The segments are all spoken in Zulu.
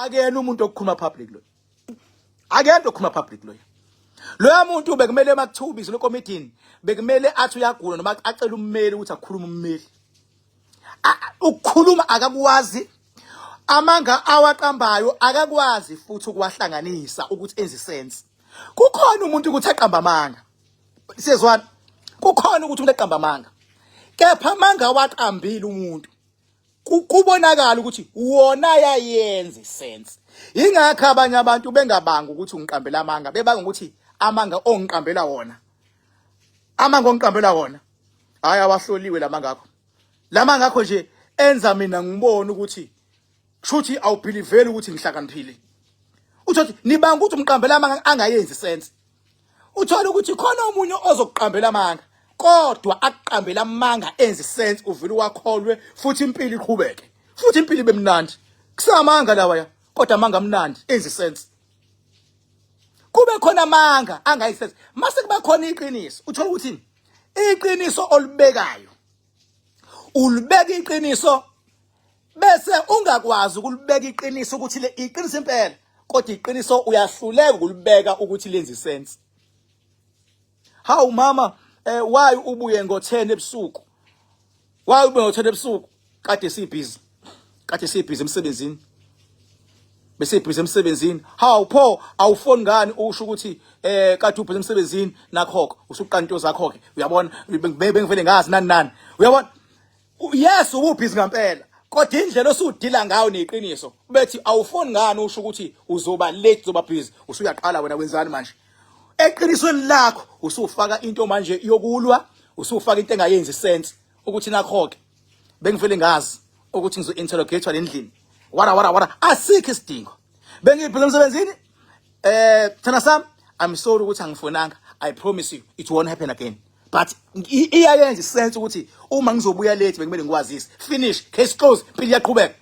akena umuntu okukhuluma public lo. Akena okukhuluma public lo. Lo muntu bekumele makuthubise lo committee bekumele athi uyagula noma acela ummeli ukuthi akukhuluma ummeli. Ukukhuluma akakwazi, amanga awaqambayo akakwazi futhi ukuwahlanganisa ukuthi enze sense. Kukhona umuntu ukuthi aqamba amanga. Siyezwana? Kukhona ukuthi umuntu aqamba amanga. Kepha amanga waqambile umuntu. Kubonakala ukuthi wona yayenza sense. Ingakho abanye abantu bengabanga ukuthi ungiqambela amanga, bebanga ukuthi amanga ongiqambela wona. Amanga ongiqambela wona. Hayi awahloliwe lamanga akho. Lamanga akho nje enza mina ngibone ukuthi kushuthi awubhiliveli ukuthi ngihlakaniphile. Uthi nibanga ukuthi umqambela amanga angayenzi sense. Uthola ukuthi khona umunye ozokuqambela amanga, kodwa akuqambela amanga enzi sense uvile wakholwe futhi impilo iqhubeke. Futhi impilo ibe mnandi. Kusamanga lawa ya, kodwa amanga mnandi enzi sense. Kube khona amanga angayisense. Mase kuba khona iqiniso. Uthola ukuthi iqiniso olibekayo. Ulibeka iqiniso bese ungakwazi ukulibeka iqiniso ukuthi le iqiniso impela, kodwa iqiniso uyahluleka ukulibeka ukuthi lenze sense. Hawu mama, why ubuye ngo10 ebusuku? Why ubuye ngo10 ebusuku? Kade sibhizi. Kade sibhizi emsebenzini. Bese ibhizi emsebenzini. Hawu pho awufoni ngani usho ukuthi kade ubhizi emsebenzini nakhokho, usuqanto zakho ke. Uyabona bengivele ngazi nani. Uyabona? Yes ubhizi ngempela. Kodwa indlela osudila ngayo neqiniso. Bethi awufoni ngani usho ukuthi uzoba late uzoba busy. Usuyaqala wena wenzani manje? Eqinisweni lakho usufaka into manje yokulwa, usufaka into engayenzi sense ukuthi nakhokhe bengivele ngazi ukuthi ngizo interrogatewa endlini. Wara asikho isidingo. Bengibheka emsebenzini thana sam, I'm sorry ukuthi angifonanga. I promise you it won't happen again. But iyayenza sense ukuthi uma ngizobuya late bekumele ngikwazise. Finish, case closed, impilo iyaqhubeka.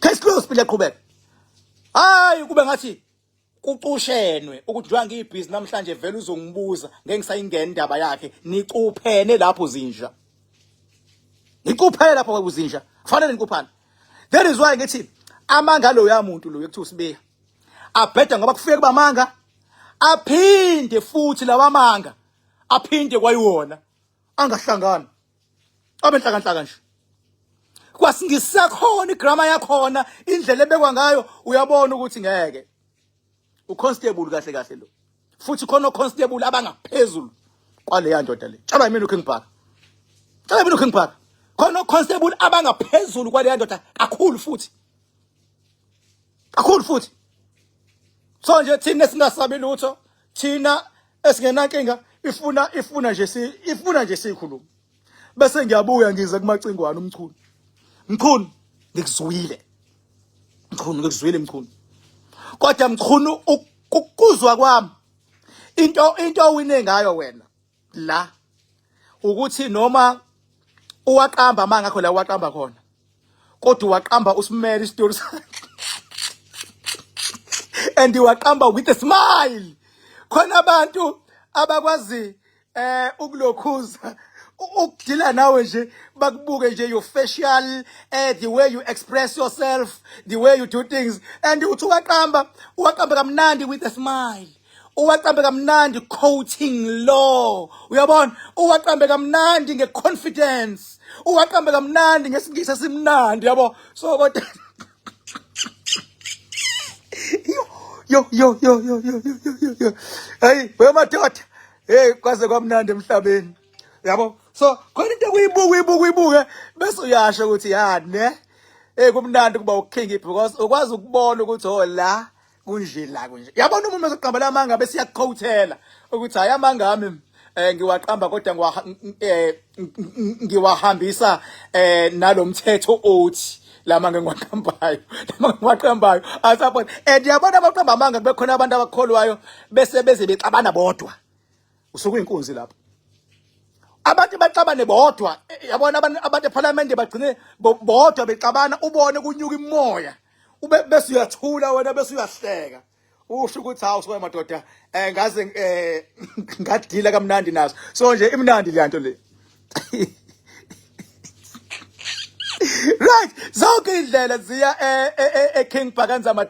Case closed, impilo iyaqhubeka. Hayi kube ngathi kuqushenwe ukuthi njengoba ngiyibhizi namhlanje vele uzongibuza ngeke ngisayingena indaba yakhe, nicuphene lapho zinja. Nicuphene lapho kuzinja. Kufanele nikuphane. That is why ngithi amanga lo yamuntu lo yekuthiwa sibeya. Abheda ngoba kufike kuba amanga, aphinde futhi lawa amanga aphinde kwayiwona angahlangana. Abenhlakanhlaka nje. Kwasingisakhona igrama yakhona, indlela ebekwa ngayo uyabona ukuthi ngeke. Uconstable kahle lo. Futhi khona constable abangaphezulu kwale yandoda le. Tshaba yimi lokho ngibhaka. Tshaba yimi lokho ngibhaka. Khona constable abangaphezulu kwale yandoda kakhulu futhi. Kakhulu futhi. So nje thina singasabi lutho, thina esingenankinga ifuna nje sikhuluma. Bese ngiyabuya ngize kumacingwane umchunu. Mchunu ngikuzwile. Mchunu ngikuzwile mchunu. Kodwa mchunu ukuzwa kwami into owine ngayo wena la ukuthi noma uwaqamba manga ngakho la uwaqamba khona, kodwa uwaqamba usimele istory sakhe and uwaqamba with a smile. Khona abantu abakwazi ukulokhuza ukudila nawe nje bakubuke nje your facial, the way you express yourself, the way you do things, and uthi uwaqamba kamnandi with a smile. Uwaqambe kamnandi quoting law. Uyabona? Uwaqambe kamnandi ngeconfidence. Uwaqambe kamnandi ngesingisi esimnandi, yabo. So kodwa yo. Hey, wemadoda. Hey, kwaze kwamnandi emhlabeni. Yabo. So khona into kuyibuke bese uyasho ukuthi ya ne. Kumnandi kuba uking because ukwazi ukubona ukuthi oh la kunje. Yabona umuntu ezoqambela amanga bese yakhothela ukuthi hayi amanga ami ngiwaqamba kodwa ngiwahambisa nalomthetho othi lamanga ngiwaqambayo asapho. And yabona abaqamba amanga kube khona abantu abakholwayo bese bexabana bodwa. Usuku inkunzi lapho. Abantu baxabane bodwa. Yabona abantu eParliament bagcine bodwa bexabana, ubone kunyuka imoya. Bese uyathula wena bese uyahleka. Usho ukuthi hawu sowe madoda ngaze ngadila kamnandi nazo. So nje imnandi le nto le. Right, zonke indlela ziya King Bhakanzama.